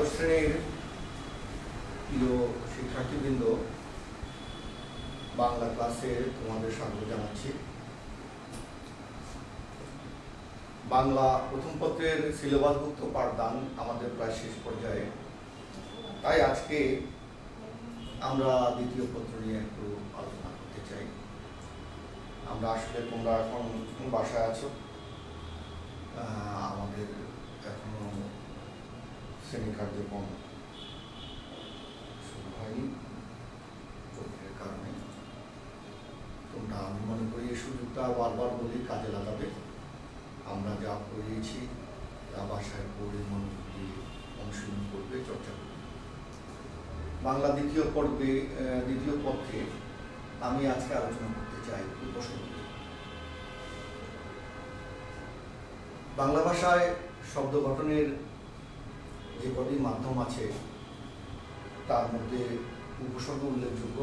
দ্বাদশ শ্রেণীর প্রিয় শিক্ষার্থীবৃন্দ, বাংলা ক্লাসে তোমাদের স্বাগত জানাচ্ছি। বাংলা প্রথম পত্রের সিলেবাসভুক্ত পাঠদান আমাদের প্রায় শেষ পর্যায়ে, তাই আজকে আমরা দ্বিতীয় পত্র নিয়ে একটু আলোচনা করতে চাই। আমরা আসলে তোমরা এখন বাসায় আছো, আমাদের এখনো শ্রেণী কার্যক্রম শুরু হয়নি চোখের কারণে। তোমরা, আমি মনে করি এই সুযোগটা বারবার বলি কাজে লাগাবে। আমরা যা পড়িয়েছি তা বাসায় পড়ে মনোযোগ দিয়ে অনুশীলন করবে, চর্চা করবে। বাংলা দ্বিতীয় পত্রে আমি আজকে আলোচনা করতে চাই উপসর্গ। বাংলা ভাষায় শব্দ গঠনের যে কটি মাধ্যম আছে তার মধ্যে উপসর্গ উল্লেখযোগ্য।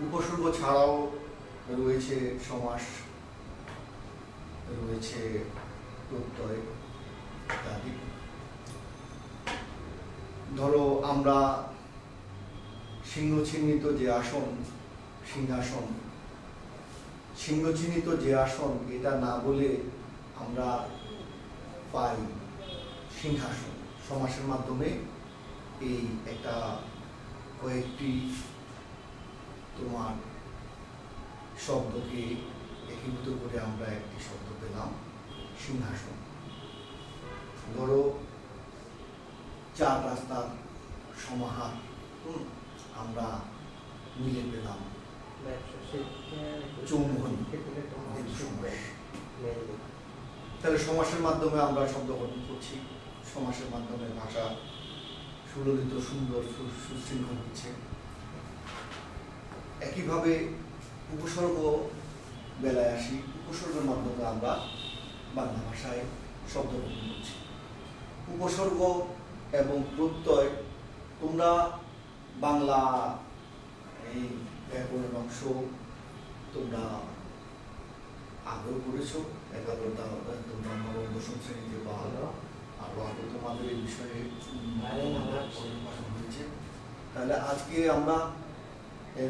উপসর্গ ছাড়াও রয়েছে সমাস, রয়েছে প্রত্যয় ইত্যাদি। ধরো আমরা সিংহ চিহ্নিত যে আসন, সিংহাসন, সিংহ চিহ্নিত যে আসন, এটা না বলে আমরা পাই সিংহাসন। সমাসের মাধ্যমে এই একটা কয়েকটি তোমার শব্দকে একীভূত করে আমরা একটি শব্দ পেলাম সিংহাসন। ধরো চার রাস্তার সমাহার আমরা মিলে পেলাম চৌমুহনী। তাহলে সমাসের মাধ্যমে আমরা শব্দ গঠন করছি, সমাসের মাধ্যমে ভাষা সুললিত, সুন্দর, সুশৃঙ্খল হচ্ছে। একইভাবে উপসর্গ বেলায় আসি, উপসর্গের মাধ্যমে আমরা বাংলা ভাষায় শব্দ গঠন করছি। উপসর্গ এবং প্রত্যয় তোমরা বাংলা এই ব্যাকরণের অংশ তোমরা আগেও করেছো, 11টা তোমরা নবম দশম শ্রেণীতে বা আরো আগে তোমাদের এই বিষয়ে হয়েছে। তাহলে আজকে আমরা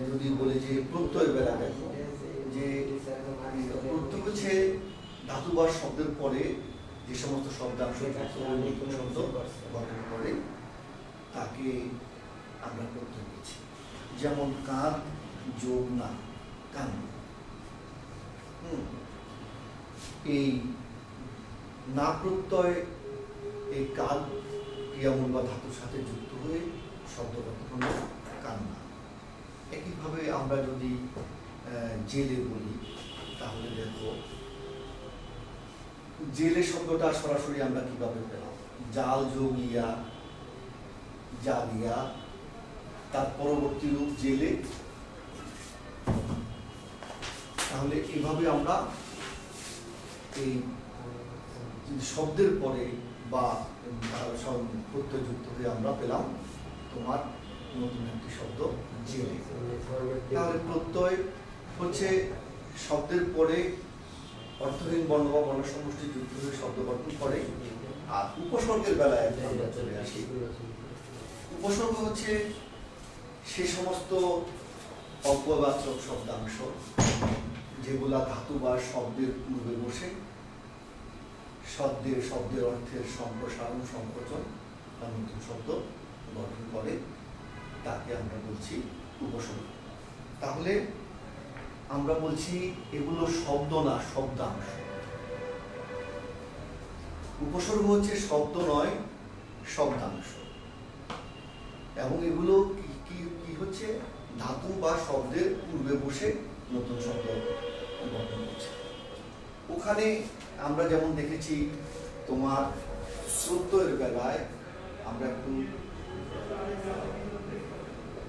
যদি বলি যে প্রত্যয় বেলা, দেখো যে প্রত্যয় হচ্ছে ধাতু বা শব্দের পরে যে সমস্ত শব্দাংশ শব্দ গঠন করে তাকে আমরা প্রত্যয় দিচ্ছি। যেমন কাঁধ যোগ না, কান। এই না প্রত্যয় এই কাল ক্রিয়ামূল বা ধাতুর সাথে যুক্ত হয়ে শব্দ গঠন হলো কান্না। একইভাবে আমরা যদি জেলে বলি, তাহলে দেখো জেলে শব্দটা সরাসরি আমরা কিভাবে পেলাম? জাল যোগ ইয়া, জালিয়া, তার পরবর্তী রূপ জেলে। তাহলে এভাবে আমরা এই শব্দের পরে বা প্রত্যয়যুক্ত হয়ে আমরা পেলাম তোমার নতুন একটি শব্দ জেলে। তাহলে প্রত্যয় হচ্ছে শব্দের পরে অর্থহীন বর্ণ বা বর্ণ সমষ্টি যুক্ত হয়ে শব্দ গঠন করে। আর উপসর্গের বেলায় আমরা চলে আসি। উপসর্গ হচ্ছে সে সমস্ত অব্যয়বাচক শব্দাংশ যেগুলা ধাতু বা শব্দের পূর্বে বসে শব্দের অর্থের সম্প্রসারণ, সংকোচন বা নতুন শব্দ গঠন করে, তাকে আমরা বলছি উপসর্গ। তাহলে আমরা বলছি এগুলো শব্দ না, শব্দাংশ। উপসর্গ হচ্ছে শব্দ নয়, শব্দাংশ। এবং এগুলো কি হচ্ছে? ধাতু বা শব্দের পূর্বে বসে নতুন শব্দ গঠন করছে। ওখানে আমরা যেমন দেখেছি তোমার প্রত্যয়ের বেলায়, আমরা একটু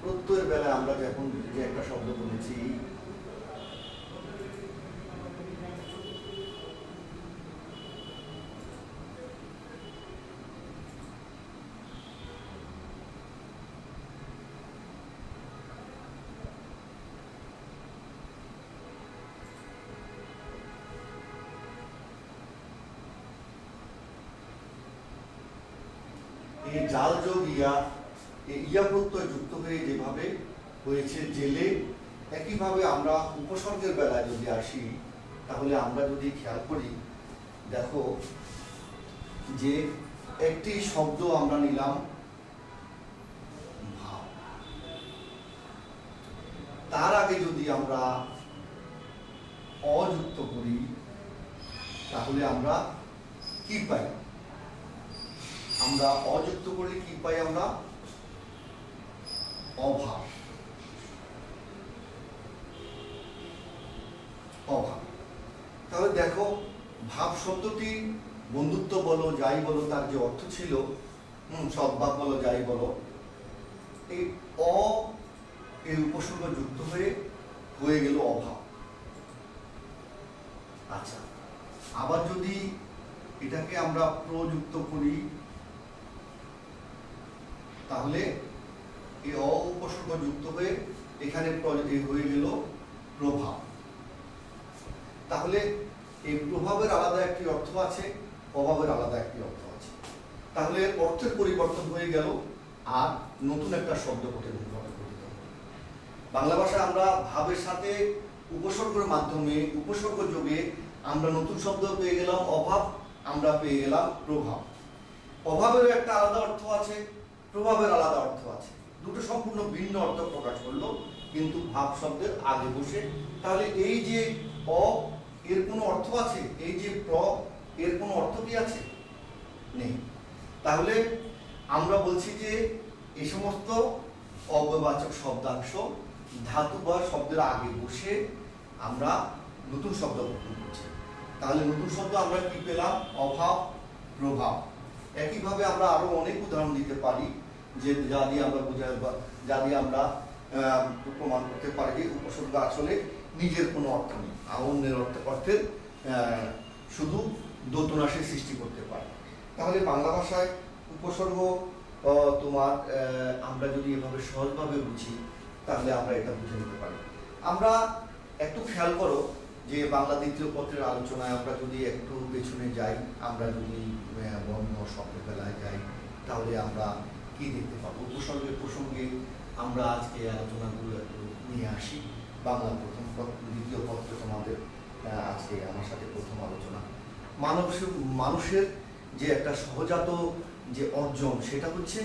প্রত্যয়ের বেলায় আমরা যখন যে একটা শব্দ বলেছি, এই জাল যোগ ইয়া, এই ইয়া প্রত্যয় যুক্ত হয়ে যেভাবে হয়েছে জেলে, একইভাবে আমরা উপসর্গের বেলায় যদি আসি, তাহলে আমরা যদি খেয়াল করি, দেখো যে একটি শব্দ আমরা নিলাম ভাব, তার আগে যদি আমরা অযুক্ত করি তাহলে আমরা কি পাই? আমরা অযুক্ত করলে কি পাই? আমরা অভাব। অভাব। তাহলে দেখো, ভাব শব্দটি বন্ধুত্ব বলো, যাই বলো, তার যে অর্থ ছিল, সদ্ভাব বলো, যাই বলো, এই এই উপসর্গ যুক্ত হয়ে গেল অভাব। আচ্ছা, আবার যদি এটাকে আমরা প্রযুক্ত করি, তাহলে এই উপসর্গ যুক্ত হয়ে এখানে হয়ে গেল প্রভাব। তাহলে এই প্রভাবের আলাদা একটি অর্থ আছে, প্রভাবের আলাদা একটি অর্থ আছে। তাহলে অর্থের পরিবর্তন হয়ে গেল, আর নতুন একটা শব্দ গঠিত হবে। বাংলা ভাষায় আমরা ভাবের সাথে উপসর্গের মাধ্যমে, উপসর্গ যোগে আমরা নতুন শব্দ পেয়ে গেলাম অভাব, আমরা পেয়ে গেলাম প্রভাব। অভাবের একটা আলাদা অর্থ আছে, প্রভাবের আলাদা অর্থ আছে, দুটো সম্পূর্ণ ভিন্ন অর্থ প্রকাশ করলো, কিন্তু ভাব শব্দের আগে বসে। তাহলে এই যে অ, এর কোনো অর্থ আছে? এই যে প্র, এর কোনো অর্থ কি আছে? নেই। তাহলে আমরা বলছি যে এই সমস্ত অব্যয়বাচক শব্দাংশ ধাতু বা শব্দের আগে বসে আমরা নতুন শব্দ গঠন করছি। তাহলে নতুন শব্দ আমরা কি পেলাম? অভাব, প্রভাব। একইভাবে আমরা আরো অনেক উদাহরণ দিতে পারি, যে যা দিয়ে আমরা যা দিয়ে আমরা প্রমাণ করতে পারি যে উপসর্গ আসলে নিজের কোনো অর্থ নেই, অন্যের অর্থের শুধু দোতনাশে সৃষ্টি করতে পারে। তাহলে বাংলা ভাষায় উপসর্গ তোমার আমরা যদি এভাবে সহজভাবে বুঝি, তাহলে আমরা এটা বুঝে নিতে পারি। আমরা একটু খেয়াল করো যে বাংলা দ্বিতীয় পত্রের আলোচনায় আমরা যদি একটু পেছনে যাই, আমরা যদি বর্ণ শব্দের বেলায় যাই, তাহলে আমরা কি দেখতে পাবো? উপসর্গের প্রসঙ্গে আমরা আজকে আলোচনাগুলো একটু নিয়ে আসি। বাংলা প্রথম পত্র, দ্বিতীয় পত্র তোমাদের আজকে আমার সাথে প্রথম আলোচনা। মানুষের যে একটা সহজাত যে অর্জন, সেটা হচ্ছে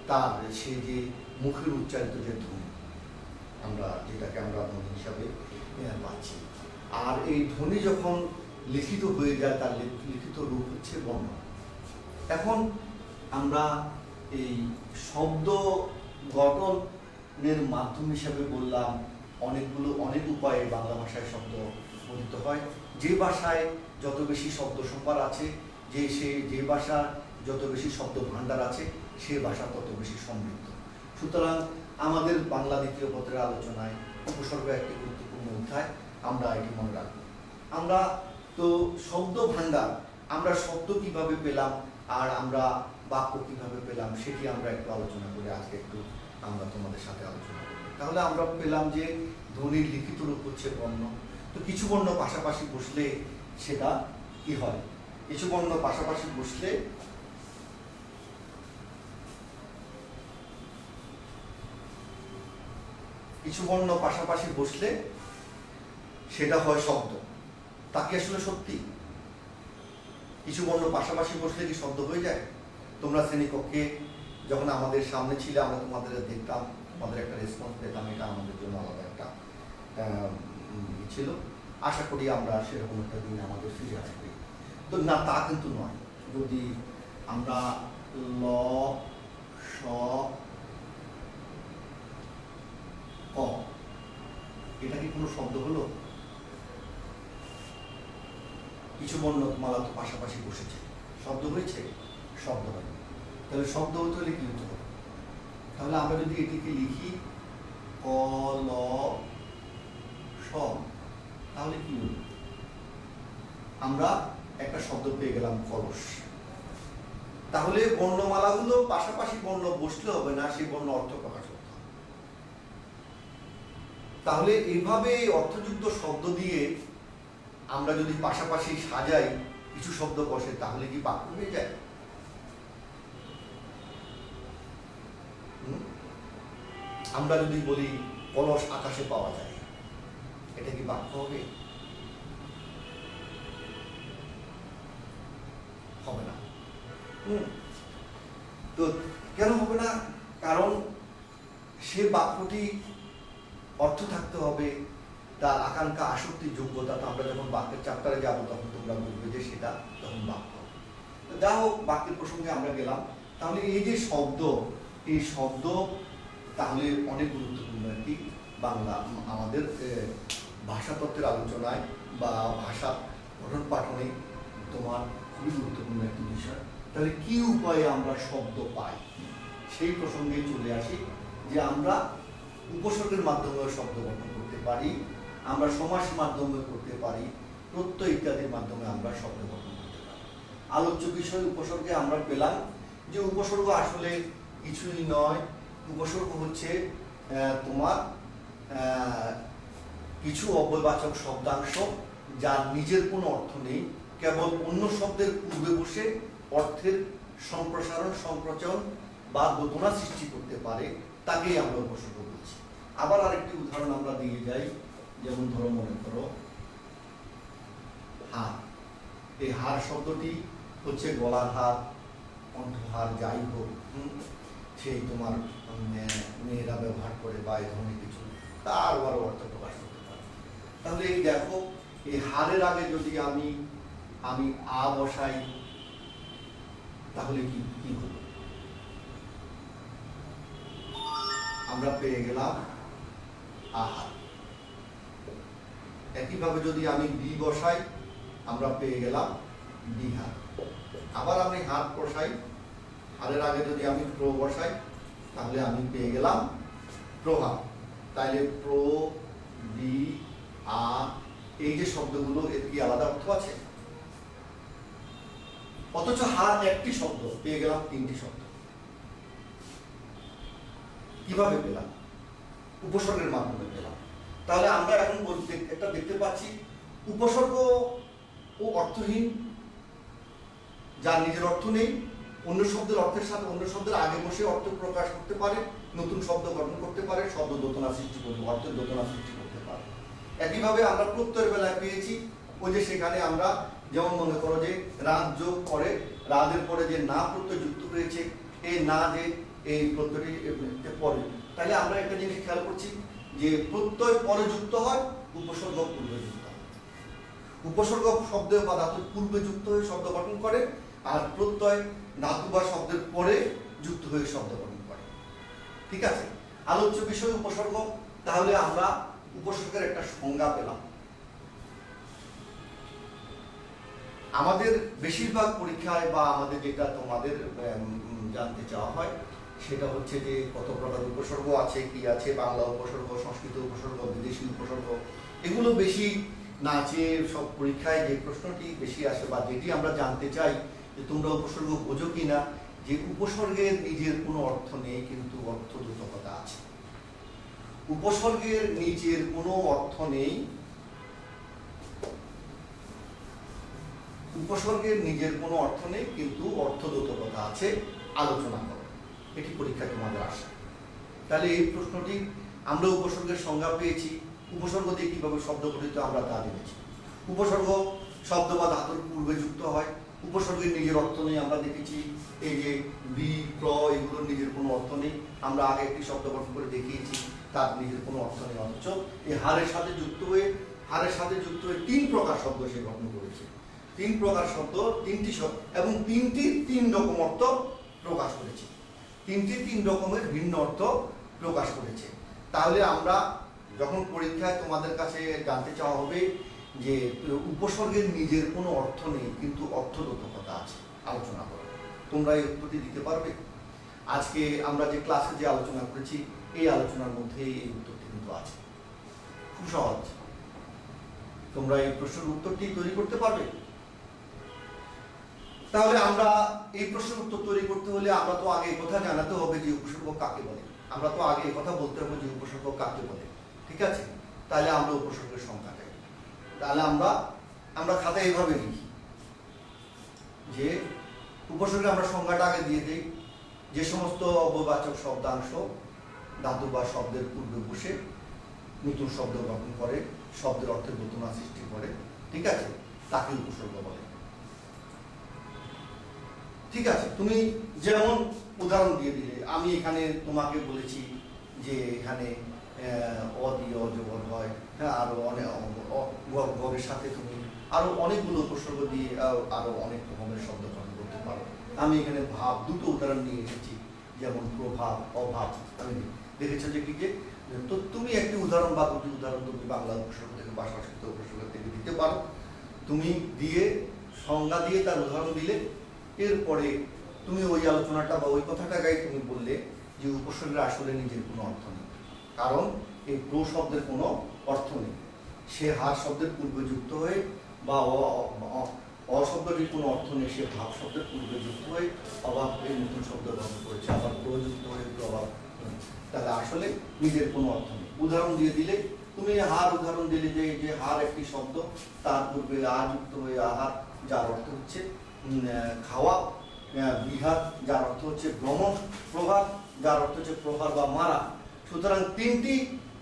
তার সে যে মুখের উচ্চারিত যে ধ্বনি, আমরা যেটাকে আমরা ধ্বনি হিসাবে পাচ্ছি। আর এই ধ্বনি যখন লিখিত হয়ে যায়, তার লিখিত রূপ হচ্ছে বর্ণ। এখন আমরা এই শব্দ গঠনের মাধ্যম হিসাবে বললাম অনেক উপায়ে বাংলা ভাষায় শব্দ গঠিত হয়। যে ভাষায় যত বেশি শব্দ সম্ভার আছে, যে ভাষার যত বেশি শব্দ ভাণ্ডার আছে, সে ভাষা তত বেশি সমৃদ্ধ। সুতরাং আমাদের বাংলা দ্বিতীয় পত্রের আলোচনায় উপসর্গ একটি গুরুত্বপূর্ণ অধ্যায়, আমরা এটি মনে রাখবো। আমরা তো শব্দ ভাণ্ডার, আমরা শব্দ কিভাবে পেলাম আর আমরা বাক্য কিভাবে পেলাম, সেটি আমরা একটু আলোচনা করে আজকে একটু আমরা তোমাদের সাথে আলোচনা করি। তাহলে আমরা পেলাম যে ধ্বনির লিখিত রূপ হচ্ছে বর্ণ। তো কিছু বর্ণ পাশাপাশি বসলে সেটা কি হয়? কিছু বর্ণ পাশাপাশি বসলে সেটা হয় শব্দ। তা কি আসলে সত্যি? কিছু বর্ণ পাশাপাশি বসলে কি শব্দ হয়ে যায়? তোমরা শ্রেণীকক্ষে যখন আমাদের সামনে ছিলে, আমরা তোমাদের দেখতাম, আমাদের একটা রেসপন্স পেতাম, এটা আমাদের জন্য আলাদা একটা ছিল। আশা করি আমরা সেরকম একটা দিন আমাদের ফিরে আসবে। তো না, তা কিন্তু নয়। যদি আমরা ল, স, ক, এটা কি কোনো শব্দ হলো? কিছু বর্ণমালা তো পাশাপাশি বসেছে, শব্দ হয়েছে? শব্দ হয়নি। তাহলে শব্দ হতে হলে কি হতে হবে? তাহলে আমরা যদি এটিকে লিখি ক, ল, স, তাহলে কি হল? আমরা একটা শব্দ পেয়ে গেলাম, কলস। তাহলে বর্ণমালাগুলো পাশাপাশি বর্ণ বসলে হবে না, সেই বর্ণ অর্থ প্রকাশ করতে হবে। তাহলে এইভাবে অর্থযুক্ত শব্দ দিয়ে আমরা যদি পাশাপাশি সাজাই, কিছু শব্দ বসে, তাহলে কি বাক্য হয়ে যায়? আমরা যদি বলি কলস আকাশে পাওয়া যায়, এটা কি বাক্য হবে? হবে না। তো কেন হবে না? কারণ সে বাক্যটি অর্থ থাকতে হবে, তার আকাঙ্ক্ষা, আসক্তি, যোগ্যতা। তো আমরা যখন বাক্যের চ্যাপ্টারে যাবো তখন তোমরা বুঝবে যে সেটা তখন বাক্য। যা হোক, বাক্যের প্রসঙ্গে আমরা গেলাম। তাহলে এই যে শব্দ, এই শব্দ তাহলে অনেক গুরুত্বপূর্ণ একটি বাংলা আমাদের ভাষাতত্ত্বের আলোচনায় বা ভাষা পঠন পাঠনে তোমার খুবই গুরুত্বপূর্ণ একটি বিষয়। তাহলে কি উপায়ে আমরা শব্দ পাই সেই প্রসঙ্গে চলে আসি, যে আমরা উপসর্গের মাধ্যমে শব্দ গঠন করতে পারি, আমরা সমাস মাধ্যমে করতে পারি, প্রত্যয় ইত্যাদির মাধ্যমে আমরা শব্দ গঠন করতে পারি। আলোচ্য বিষয় উপসর্গে আমরা পেলাম যে উপসর্গ আসলে কিছুই নয়। উপসর্গ হচ্ছে তোমার কিছু অব্যয়বাচক শব্দাংশ যার নিজের কোনো অর্থ নেই, কেবল অন্য শব্দের পূর্বে বসে অর্থের সম্প্রসারণ, সম্প্রচারণ বা দোতনা সৃষ্টি করতে পারে, তাকেই আমরা উপসর্গ বলছি। আবার আরেকটি উদাহরণ আমরা দিয়ে যাই, যেমন ধরো, মনে করো হার। এই হার শব্দটি হচ্ছে গলার হার, কণ্ঠহার, যাই হোক, সেই তোমার মেয়েরা ব্যবহার করে বা এই ধরনের কিছু, তার আরো অর্থ প্রকাশ করতে পারে। তাহলে এই দেখো, এই হারের আগে যদি আমি আ বসাই, তাহলে কি হলো? আমরা পেয়ে গেলাম আহার। একইভাবে যদি আমি বি বসাই, আমরা পেয়ে গেলাম বিহার। আবার আমি হার বসাই, হারের আগে যদি আমি প্র বসাই, তাহলে আমি পেয়ে গেলাম প্রভাব। তাইলে প্র, বি, আ, এই যে শব্দগুলো, এর কি আলাদা অর্থ আছে? অথচ হার একটি শব্দ, পেয়ে গেলাম তিনটি শব্দ। কিভাবে পেলাম? উপসর্গের মাধ্যমে পেলাম। তাহলে আমরা এখন একটা দেখতে পাচ্ছি, উপসর্গ ও অর্থহীন, যার নিজের অর্থ নেই, অন্য শব্দের অর্থের সাথে অন্য শব্দের আগে বসে অর্থ প্রকাশ করতে পারে, নতুন শব্দ গঠন করতে পারে, শব্দ দোতনা সৃষ্টি করতে, অর্থের দোতনা সৃষ্টি করতে পারে। একইভাবে আমরা প্রত্যয়ের বেলায় পেয়েছি, ওই যে সেখানে আমরা যেমন মনে করো যে রাত যোগ করে, রাতের পরে যে না প্রত্যয় যুক্ত হয়েছে, এই না যে এই প্রত্যয়টি পরে, তাহলে আমরা একটা জিনিস খেয়াল করছি যে প্রত্যয় পরে যুক্ত হয়, উপসর্গ পূর্বে যুক্ত হয়। উপসর্গ শব্দ বা ধাতুর পূর্বে যুক্ত হয়ে শব্দ গঠন করে, আর প্রত্যয় ধাতু বা শব্দের পরে যুক্ত হয়ে শব্দ গঠন করে। ঠিক আছে? আলোচ্য বিষয় উপসর্গ। তাহলে আমরা উপসর্গের একটা সংজ্ঞা পেলাম। আমাদের বেশিরভাগ পরীক্ষায় বা আমাদের যেটা তোমাদের জানতে চাওয়া হয়, সেটা হচ্ছে যে কত প্রকার উপসর্গ আছে, কি আছে, বাংলা উপসর্গ, সংস্কৃত উপসর্গ, বিদেশি উপসর্গ, এগুলো বেশি না চেয়ে সব পরীক্ষায় যে প্রশ্নটি বেশি আসে বা যেটি আমরা জানতে চাই যে তোমরা উপসর্গ বোঝো কিনা, যে উপসর্গের নিজের কোনো অর্থ নেই, কিন্তু অর্থদ্যোতকতা আছে। উপসর্গের নিজের কোনো অর্থ নেই, উপসর্গের নিজের কোনো অর্থ নেই, কিন্তু অর্থদ্যোতকতা আছে, আলোচনা করো। এটি পরীক্ষায় তোমাদের আসে। তাহলে এই প্রশ্নটি, আমরা উপসর্গের সংজ্ঞা পেয়েছি, উপসর্গ দিয়ে কিভাবে শব্দ গঠিত আমরা তা জেনেছি। উপসর্গ শব্দ বা ধাতুর পূর্বে যুক্ত হয়, উপসর্গের নিজের অর্থ নেই, আমরা দেখেছি। এই যে বি, প্র, এগুলোর নিজের কোনো অর্থ নেই, আমরা আগে একটি শব্দ গঠন করে দেখিয়েছি, তার নিজের কোনো অর্থ নেই। অথচ এই হারের সাথে যুক্ত হয়ে তিন প্রকার শব্দ সে গঠন করেছে। তিন প্রকার শব্দ, তিনটি শব্দ, এবং তিন রকম অর্থ প্রকাশ করেছে। তিন রকমের ভিন্ন অর্থ প্রকাশ করেছে। তাহলে আমরা যখন পরীক্ষায় তোমাদের কাছে জানতে চাওয়া হবে যে উপসর্গের নিজের কোনো অর্থ নেই, কিন্তু অর্থদ্যোতকতা আছে, আলোচনা করো, তোমরা এই উত্তরটি দিতে পারবে? আজকে আমরা যে ক্লাসে যে আলোচনা করেছি, এই আলোচনার মধ্যে এই উত্তরটি কিন্তু আছে। খুব সহজ, তোমরা এই প্রশ্নের উত্তরটি তৈরি করতে পারবে। তাহলে আমরা এই প্রশ্নের উত্তর তৈরি করতে হলে আমরা তো আগে কথা জানাতে হবে যে উপসর্গ কাকে বলে। আমরা তো আগে কথা বলতে হবে যে উপসর্গ কাকে বলে। ঠিক আছে? তাহলে আমরা উপসর্গের সংজ্ঞা দেই। তাহলে আমরা খাতায় এইভাবে লিখি যে উপসর্গে আমরা সংজ্ঞাটা আগে দিয়ে দিই, যে সমস্ত অব্যয়বাচক শব্দাংশ ধাতু বা শব্দের পূর্বে বসে নতুন শব্দ গঠন করে, শব্দের অর্থে নতুন সৃষ্টি করে, ঠিক আছে, তাকে উপসর্গ বলে। ঠিক আছে, তুমি যেমন উদাহরণ দিয়ে দিলে, আমি এখানে তোমাকে বলেছি যে এখানে অদি অজগর হয়, হ্যাঁ, আরো অনেক গরের সাথে তুমি আরো অনেকগুলো উপসর্গ দিয়ে আরো অনেক রকমের শব্দ গঠন করতে পারো। আমি এখানে ভাব দুটো উদাহরণ নিয়ে এসেছি, যেমন প্রভাব, অভাব। আমি দেখেছো যে কি যে, তো তুমি একটি উদাহরণ বা দুটি উদাহরণ তুমি বাংলা উপসর্গ থেকে বা সংস্কৃত উপসর্গ থেকে দিতে পারো। তুমি দিয়ে সংজ্ঞা দিয়ে তার উদাহরণ দিলে, এরপরে তুমি ওই আলোচনাটা বা ওই কথাটাকেই তুমি বললে যে উপসর্গের আসলে নিজের কোনো অর্থ নেই, কারণ এই প্র শব্দের কোনো অর্থ নেই। সে হার শব্দের পূর্বে যুক্ত হয়ে বা অশব্দটির কোনো অর্থ নেই, সে ভাব শব্দের পূর্বে যুক্ত হয়ে অভাব হয়ে নতুন শব্দ গ্রহণ করেছে, আবার প্রযুক্ত হয়ে প্রভাব, তাহলে আসলে নিজের কোনো অর্থ নেই। উদাহরণ দিয়ে দিলে, তুমি হার উদাহরণ দিলে যে হার একটি শব্দ, তার পূর্বে আ যুক্ত হয়ে আহার, যার অর্থ হচ্ছে খাওয়া, বিহার যার অর্থ হচ্ছে ভ্রমণ, প্রভাব যার অর্থ হচ্ছে প্রহার বা মারা। সুতরাং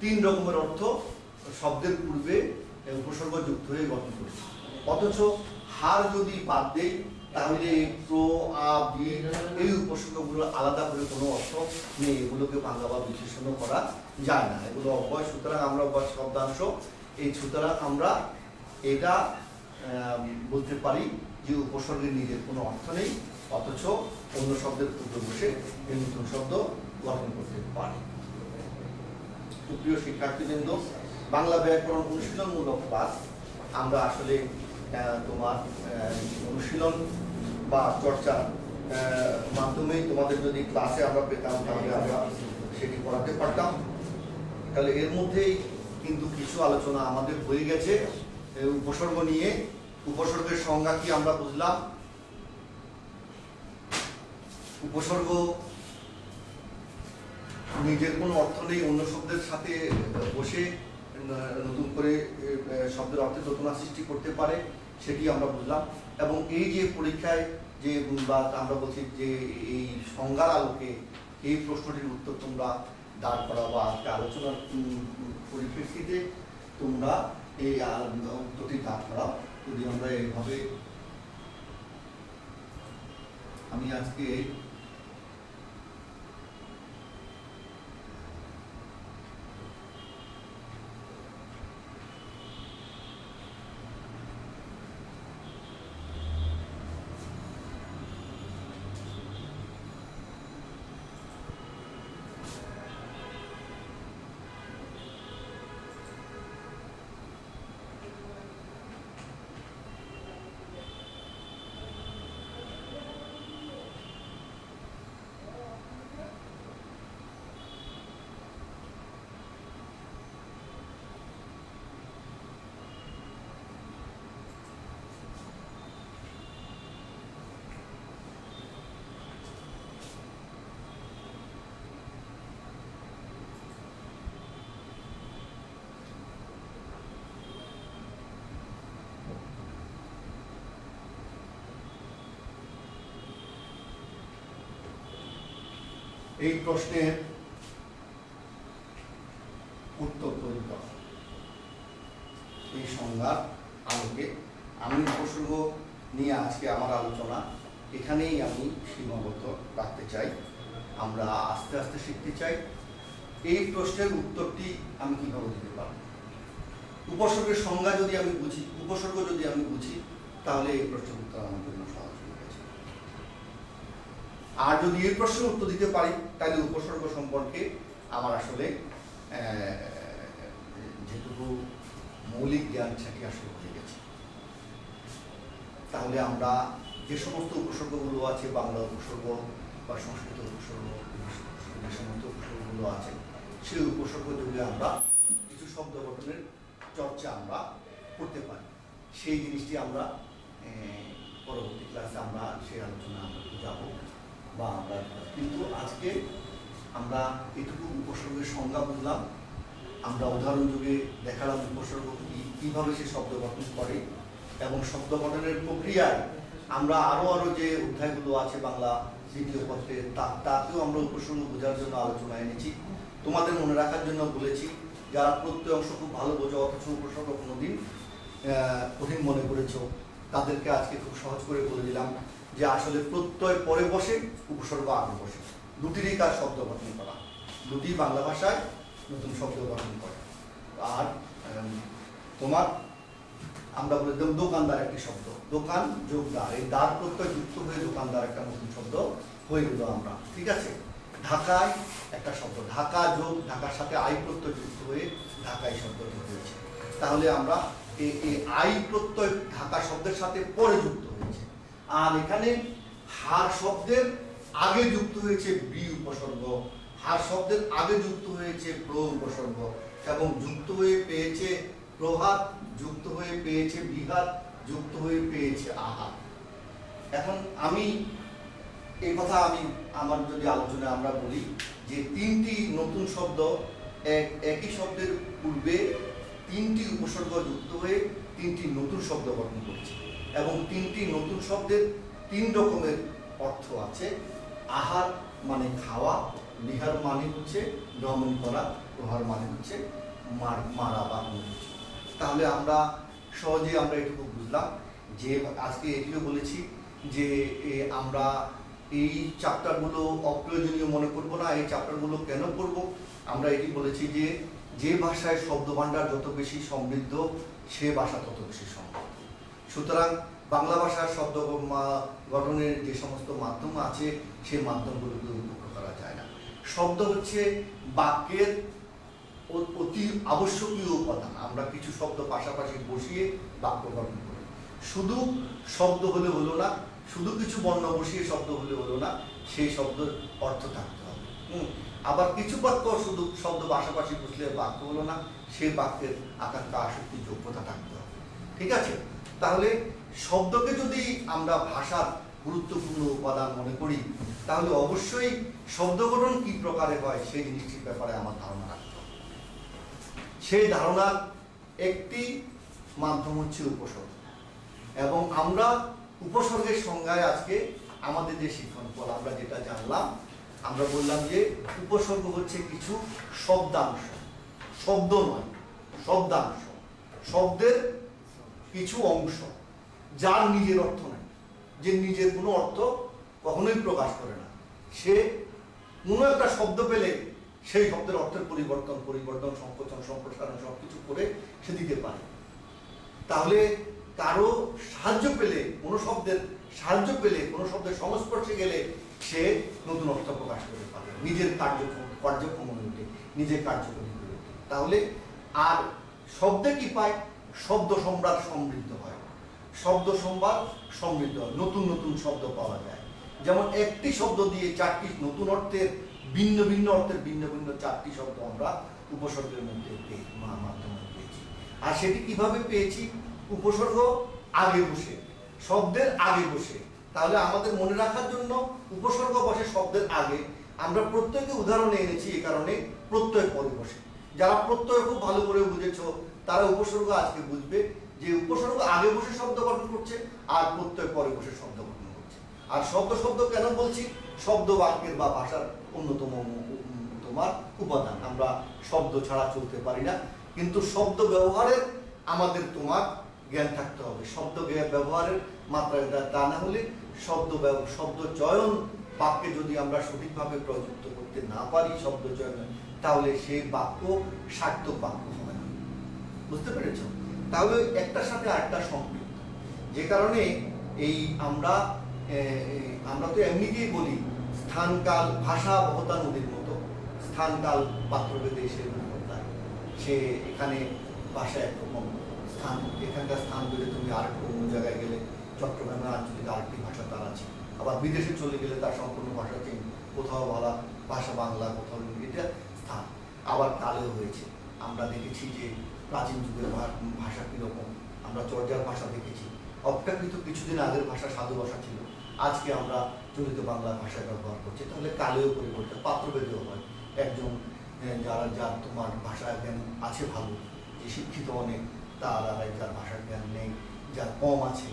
তিন রকমের অর্থ শব্দের পূর্বে উপসর্গ যুক্ত হয়ে গঠন করেছে। অথচ হার যদি বাদ দেয়, তাহলে প্র, আ, বি এই উপসর্গগুলো আলাদা করে কোনো অর্থ নেই, এগুলোকে ভাঙা বা বিশ্লেষণ করা যায় না, এগুলো অব্যয়। সুতরাং আমরা অব্যয় শব্দাংশ, এই সুতরাং আমরা এটা বলতে পারি যে উপসর্গের নিজের কোনো অর্থ নেই, অথচ অন্য শব্দের পূর্বে বসে এই নতুন শব্দ গঠন করতে পারে। প্রিয় শিক্ষার্থীবৃন্দ, বাংলা ব্যাকরণ অনুশীলনমূলক ক্লাস আমরা আসলে তোমার অনুশীলন বা চর্চার মাধ্যমে তোমাদের যদি ক্লাসে আমরা পেতাম, তাহলে আমরা সেটি পড়াতে পারতাম। তাহলে এর মধ্যেই কিন্তু কিছু আলোচনা আমাদের হয়ে গেছে উপসর্গ নিয়ে। উপসর্গের সংজ্ঞা কি আমরা বুঝলাম। উপসর্গ নিজের কোনো অর্থ নেই, অন্য শব্দের সাথে বসে নতুন করে শব্দের অর্থে নতুন সৃষ্টি করতে পারে, সেটি আমরা বুঝলাম। এবং এই যে পরীক্ষায় যে বা আমরা বলছি যে এই সংজ্ঞার আলোকে এই প্রশ্নটির উত্তর তোমরা দাঁড় করা বা আজকে আলোচনার পরিপ্রেক্ষিতে তোমরা এই উত্তরটি দাঁড় করা। যদি আমরা এইভাবে, আমি আজকে এই প্রশ্নের উত্তর তৈরি করা, এই সংজ্ঞার আলোকে আমি উপসর্গ নিয়ে আজকে আমার আলোচনা এখানেই আমি সীমাবদ্ধ রাখতে চাই। আমরা আস্তে আস্তে শিখতে চাই এই প্রশ্নের উত্তরটি আমি কিভাবে দিতে পারব। উপসর্গের সংজ্ঞা যদি আমি বুঝি, উপসর্গ যদি আমি বুঝি, তাহলে এই প্রশ্নের উত্তর আমার জন্য সহজ হয়ে গেছে। আর যদি এই প্রশ্নের উত্তর দিতে পারি, তাহলে উপসর্গ সম্পর্কে আমার আসলে যেটুকু মৌলিক জ্ঞান সেটি আসলে হয়ে গেছে। তাহলে আমরা যে সমস্ত উপসর্গগুলো আছে, বাংলা উপসর্গ বা সংস্কৃত উপসর্গ, যে সমস্ত উপসর্গগুলো আছে, সেই উপসর্গ যুগে আমরা কিছু শব্দ গঠনের চর্চা আমরা করতে পারি। সেই জিনিসটি আমরা পরবর্তী ক্লাসে আমরা সেই আলোচনা আমরা যাব বা আমরা, কিন্তু আজকে আমরা এটুকু উপসর্গের সংজ্ঞা বুঝলাম, আমরা উদাহরণ যুগে দেখালাম উপসর্গ কীভাবে সে শব্দ গঠন করে, এবং শব্দ গঠনের প্রক্রিয়ায় আমরা আরও যে অধ্যায়গুলো আছে বাংলা দ্বিতীয় পত্রে, তাতেও আমরা উপসর্গ বোঝার জন্য আলোচনা এনেছি। তো তোমাদের মনে রাখার জন্য বলেছি, যারা প্রত্যয় অংশ খুব ভালো বোঝো অথচ উপসর্গ কোনোদিন কঠিন মনে করেছো, তাদেরকে আজকে খুব সহজ করে বলে দিলাম যে আসলে প্রত্যয় পরে বসে, উপসর্গ আগে বসে। দুটিরই কাজ শব্দ গঠন করা, দুটি বাংলা ভাষায় নতুন শব্দ গঠন করে। আর তোমার আমরা বলে দিলাম দোকানদার একটি শব্দ, দোকান যোগ দার, এই দার প্রত্যয় যুক্ত হয়ে দোকানদার একটা নতুন শব্দ হয়ে গেল আমরা, ঠিক আছে। ঢাকায় একটা শব্দ, ঢাকা যোগ ঢাকার সাথে আই প্রত্যয় যুক্ত হয়ে ঢাকাই শব্দটি হয়েছে। তাহলে আমরা এই আই প্রত্যয় ঢাকা শব্দের সাথে পরে যুক্ত হয়েছে। আর এখানে হার শব্দের আগে যুক্ত হয়েছে বি উপসর্গ, হার শব্দের আগে যুক্ত হয়েছে প্র উপসর্গ, এবং যুক্ত হয়ে পেয়েছে প্রহাত, যুক্ত হয়ে পেয়েছে বিহাত, যুক্ত হয়ে পেয়েছে আহাত। এখন আমি এই কথা আমার যদি আলোচনায় আমরা বলি যে তিনটি নতুন শব্দ একই শব্দের পূর্বে তিনটি উপসর্গ যুক্ত হয়ে তিনটি নতুন শব্দ গঠন করছে, এবং তিনটি নতুন শব্দের তিন রকমের অর্থ আছে। আহার মানে খাওয়া, বিহার মানে হচ্ছে দমন করা, প্রহার মানে হচ্ছে মারা বা কিছু। তাহলে আমরা সহজে আমরা এটুকু বুঝলাম যে আজকে এটিও বলেছি যে আমরা এই চ্যাপ্টারগুলো অপ্রয়োজনীয় মনে করব না। এই চ্যাপ্টারগুলো কেন করব? আমরা এটি বলেছি যে যে ভাষায় শব্দভাণ্ডার যত বেশি সমৃদ্ধ, সে ভাষা তত বেশি সমৃদ্ধ। সুতরাং বাংলা ভাষার শব্দ গঠনের যে সমস্ত মাধ্যম আছে, সেই মাধ্যমগুলোকে উপেক্ষা করা যায় না। শব্দ হচ্ছে বাক্যের অতি আবশ্যকীয় উপাদান। আমরা কিছু শব্দ পাশাপাশি বসিয়ে বাক্য গঠন করি। শুধু শব্দ হলে হলো না, শুধু কিছু বর্ণ বসিয়ে শব্দ হলে হলো না, সেই শব্দের অর্থ থাকতে হবে। আবার কিছু বাক্য শুধু শব্দ পাশাপাশি বসলে বাক্য হলো না, সেই বাক্যের আকাঙ্ক্ষা আসক্তি যোগ্যতা থাকতে হবে, ঠিক আছে। তাহলে শব্দকে যদি আমরা ভাষার গুরুত্বপূর্ণ উপাদান মনে করি, তাহলে অবশ্যই শব্দ গঠন কি প্রকারে হয় সেই জিনিসটির ব্যাপারে আমার ধারণা রাখতে হবে। সেই ধারণার একটি মাধ্যম হচ্ছে উপসর্গ, এবং আমরা উপসর্গের সংজ্ঞায় আজকে আমাদের যে শিক্ষণ ফল আমরা যেটা জানলাম, আমরা বললাম যে উপসর্গ হচ্ছে কিছু শব্দাংশ, শব্দ নয়, শব্দাংশ, শব্দের কিছু অংশ যার নিজের অর্থ নাই, যে নিজের কোনো অর্থ কখনোই প্রকাশ করে না। সে কোনো একটা শব্দ পেলে সেই শব্দের অর্থের পরিবর্তন সংকোচন সম্প্রসারণ সবকিছু করে সে দিতে পারে। তাহলে কারো সাহায্য পেলে, কোনো শব্দের সাহায্য পেলে, কোনো শব্দের সংস্পর্শে গেলে সে নতুন অর্থ প্রকাশ করতে পারে, নিজের কার্যক্রম অনুযায়ী, নিজের কার্যক্রম অনুযায়ী। তাহলে আর শব্দে কি পায়? শব্দ সম্রাট সমৃদ্ধ হয়, শব্দ সম্রাট সমৃদ্ধ হয়, নতুন নতুন শব্দ পাওয়া যায়। যেমন একটি শব্দ দিয়ে চারটি নতুন অর্থের ভিন্ন ভিন্ন অর্থের ভিন্ন ভিন্ন চারটি শব্দ আমরা উপসর্গের মধ্যে মাধ্যমে পেয়েছি। আর সেটি কিভাবে পেয়েছি? উপসর্গ আগে বসে, শব্দের আগে বসে। তাহলে আমাদের মনে রাখার জন্য উপসর্গ বসে শব্দের আগে। আমরা প্রত্যেককে উদাহরণে এনেছি এই কারণে, প্রত্যয় পরে বসে। যারা প্রত্যয় খুব ভালো করে বুঝেছ তারা উপসর্গ আজকে বুঝবে যে উপসর্গ আগে বসে শব্দ গঠন করছে আর প্রত্যয় পরে বসে শব্দ গঠন করছে। আর শব্দ কেন বলছি? শব্দ বাক্যের বা ভাষার অন্যতম তোমার উপাদান। আমরা শব্দ ছাড়া চলতে পারি না, কিন্তু শব্দ ব্যবহারের আমাদের তোমার জ্ঞান থাকতে হবে। শব্দ ব্যবহারের মাত্রা তা না হলে শব্দ চয়ন বাক্যে যদি আমরা সঠিকভাবে প্রযুক্ত করতে না পারি শব্দ চয়ন, তাহলে সেই বাক্য সার্থক বাক্য হবে না। বুঝতে পেরেছ? তাহলে একটার সাথে আরেকটা সম্পৃক্ত, যে কারণে এই আমরা তো এমনিতেই বলি স্থানকাল, ভাষা বহতা নদীর মতো, স্থানকাল পাত্রভেদে সে বদলায়। সে এখানে ভাষা একরকম, স্থান এখানকার স্থান বেড়ে তুমি আরেকটু অন্য জায়গায় গেলে, চট্টগ্রামের আঞ্চলিক আরেকটি ভাষা তার আছে, আবার বিদেশে চলে গেলে তার সম্পূর্ণ ভাষা চেঞ্জ, কোথাও ভাষা বাংলা, কোথাও এটা স্থান। আবার কালেও হয়েছে, আমরা দেখেছি যে প্রাচীন যুগের ভাষা কীরকম, আমরা চর্যার ভাষা দেখেছি। অপেক্ষাকৃত কিছুদিন আগের ভাষা সাধু ভাষা ছিল, আজকে আমরা চলিত বাংলা ভাষা ব্যবহার করছি। তাহলে কালেও পরিবর্তন, পাত্রভেদেও হয়। একজন যার তোমার ভাষা জ্ঞান আছে ভালো, যে শিক্ষিত অনেক, তার আর যার ভাষার জ্ঞান নেই, যার কম আছে,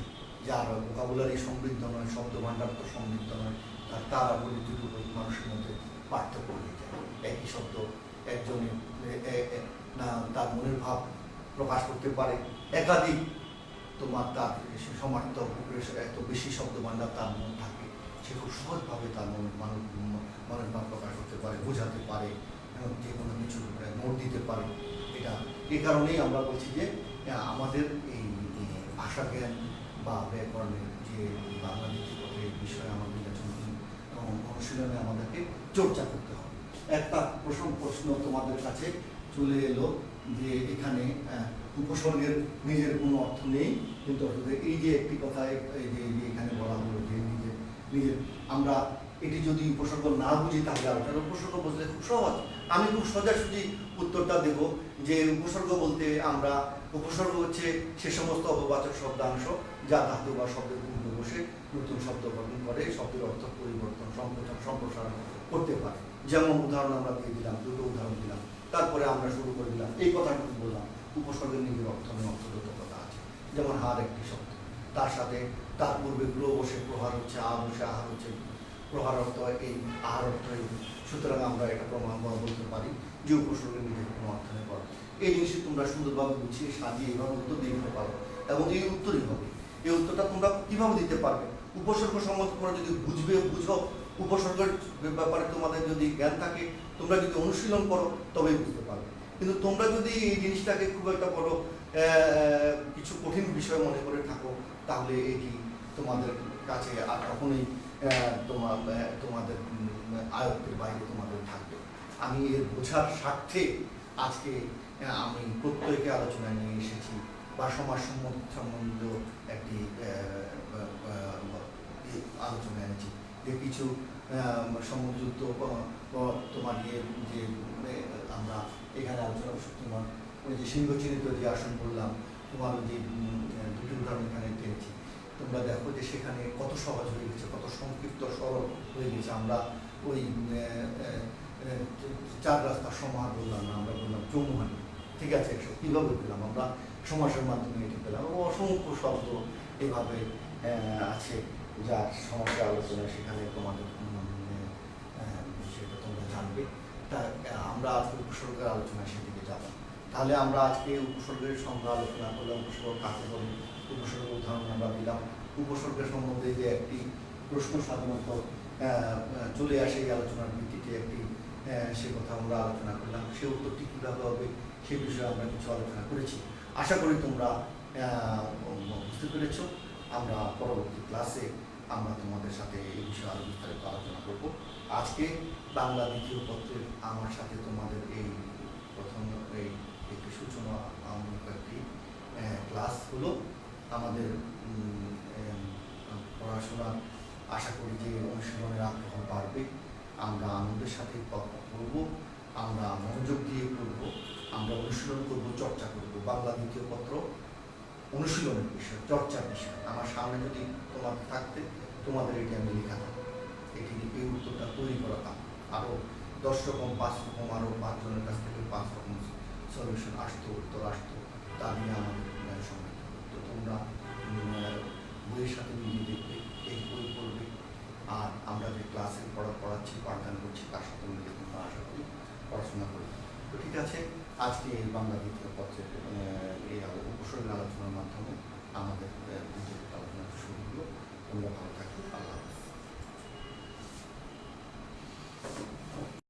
যার ভোকাবুলারি সমৃদ্ধ নয়, শব্দ ভাণ্ডার তো সমৃদ্ধ নয়, তার বলি দুটো মানুষের মধ্যে পার্থক্য হয়ে যায়। একই শব্দ একজনে না তার মনের ভাব প্রকাশ করতে পারে, একাধিক তোমার তার সমার্থক এত বেশি শব্দভাণ্ডার তার মন থাকে, সে খুব সহজভাবে তার মনের ভাব প্রকাশ করতে পারে, বোঝাতে পারে এবং যে কোনো কিছু মোড় দিতে পারে। এটা এই কারণেই আমরা বলছি যে আমাদের এই ভাষা জ্ঞান বা ব্যাকরণের যে বাংলা লিপির বিষয়ে আমাদের অনুশীলনে আমাদেরকে চর্চা করতে হবে। একটা প্রশ্ন তোমাদের কাছে চলে এলো যে এখানে উপসর্গের নিজের কোনো অর্থ নেই, কিন্তু এই যে একটি কথা এই যে এখানে বলা হলো যে নিজের আমরা এটি যদি উপসর্গ না বুঝি তাহলে আলোচনা, উপসর্গ বুঝলে খুব সহজ। আমি খুব সোজাসুজি উত্তরটা দেব যে উপসর্গ বলতে আমরা উপসর্গ হচ্ছে সে সমস্ত অববাচক শব্দাংশ যা ধাতু বা শব্দের পূর্বে বসে নতুন শব্দ গঠন করে, শব্দের অর্থ পরিবর্তন, সংকোচন, সম্প্রসারণ করতে পারে। যেমন উদাহরণ আমরা দিয়ে দিলাম, দুটো উদাহরণ দিলাম, তারপরে আমরা শুরু করে দিলাম এই কথাটুকু বললাম। উপসর্গের নিজের অর্থ নিয়ে অর্থগত কথা আছে, যেমন হার একটি শব্দ, তার সাথে তার পূর্বে গ্রহ বসে প্রহার হচ্ছে, আ বসে আহার হচ্ছে, প্রহার অর্থ এই, আহার অর্থ এই। সুতরাং আমরা এটা প্রমাণ বলতে পারি যে উপসর্গের নিজের কোনো অর্থ নেই। এই জিনিসটি তোমরা সুন্দরভাবে গুছিয়ে সাজিয়ে এইভাবে উত্তর দিয়ে দিতে পারো এবং এই উত্তরই হবে। এই উত্তরটা তোমরা কীভাবে দিতে পারবে? উপসর্গ সম্বন্ধে তোমরা যদি বুঝো, উপসর্গের ব্যাপারে তোমাদের যদি জ্ঞান থাকে, তোমরা যদি অনুশীলন করো তবেই বুঝতে পারবে। কিন্তু তোমরা যদি এই জিনিসটাকে খুব একটা বড় কিছু কঠিন বিষয় মনে করে থাকো, তাহলে এটি তোমাদের কাছে আর কখনোই তোমাদের আয়ত্তের বাইরে তোমাদের থাকবে। আমি এর বোঝার স্বার্থে আজকে আমি প্রত্যেকে আলোচনায় নিয়ে এসেছি বা সমাজ সম্বন্ধ একটি আলোচনা এনেছি যে কিছু সম্বন্ধযুক্ত তোমার যে আমরা এখানে আলোচনা তোমার ওই যে সিংহচিহ্নিত যে আসন বললাম, তোমার যে দুটি উদাহরণ এখানে টেনেছি, তোমরা দেখো যে সেখানে কত সহজ হয়ে গেছে, কত সংক্ষিপ্ত সরল হয়ে গেছে। আমরা ওই 4 রাস্তার সমাহার বললাম না, আমরা বললাম চৌমুহানি, ঠিক আছে? কীভাবে পেলাম আমরা? সমাসের মাধ্যমে এটি পেলাম। অসংখ্য শব্দ এভাবে আছে যার সমস্যা আলোচনা সেখানে তোমাদের সেটা তোমরা জানবে। তা আমরা আজকে উপসর্গের আলোচনা সেদিকে যাব। তাহলে আমরা আজকে উপসর্গের সংজ্ঞা আলোচনা করলাম, উপসর্গ কাকে বলে, উপসর্গ উদাহরণ আমরা দিলাম। উপসর্গের সম্বন্ধে যে একটি প্রশ্ন সাধারণত চলে আসে এই আলোচনার ভিত্তিতে একটি সে কথা আমরা আলোচনা করলাম। সে উত্তরটি কীভাবে হবে সে বিষয়ে আমরা কিছু আলোচনা করেছি। আশা করি তোমরা বুঝতে পেরেছ। আমরা পরবর্তী ক্লাসে আমরা তোমাদের সাথে এই বিষয়ে আরও বিস্তারিত আলোচনা করব। আজকে বাংলা দ্বিতীয় পত্রের আমার সাথে তোমাদের এই প্রথম এই একটি সূচনা একটি ক্লাস হলো। আমাদের পড়াশোনা আশা করি যে অনুশীলনের আগ্রহ বাড়বে। আমরা আনন্দের সাথে করব, আমরা মনোযোগ দিয়ে করব, আমরা অনুশীলন করব, চর্চা করব। বাংলা দ্বিতীয় পত্র অনুশীলনের বিষয়, চর্চার বিষয়। আমার সামনে যদি তোমাদের থাকতে তোমাদের এটি আমি লেখা থাকবো, এটি এই উত্তরটা তৈরি করা আরও 10 রকম 5 রকম আরও 5 জনের কাছ থেকে 5 রকম সলিউশন আসতো, উত্তর আসতো, তা নিয়ে আমাদের সময়। তো তোমরা বইয়ের সাথে মিলিয়ে দেখবে, এই বই পড়বে, আর আমরা যে ক্লাসে পড়াচ্ছি, পাঠদান করছি তার সাথে মিলিয়ে তোমরা আশা করি পড়াশোনা করবে। তো ঠিক আছে, আজকে এই বাংলা দ্বিতীয় পত্রের এই উপসর্গের আলোচনার মাধ্যমে আমাদের আলোচনা শুরু হলো। তোমরা ভালো থাকবে। আল্লাহ হাফেজ।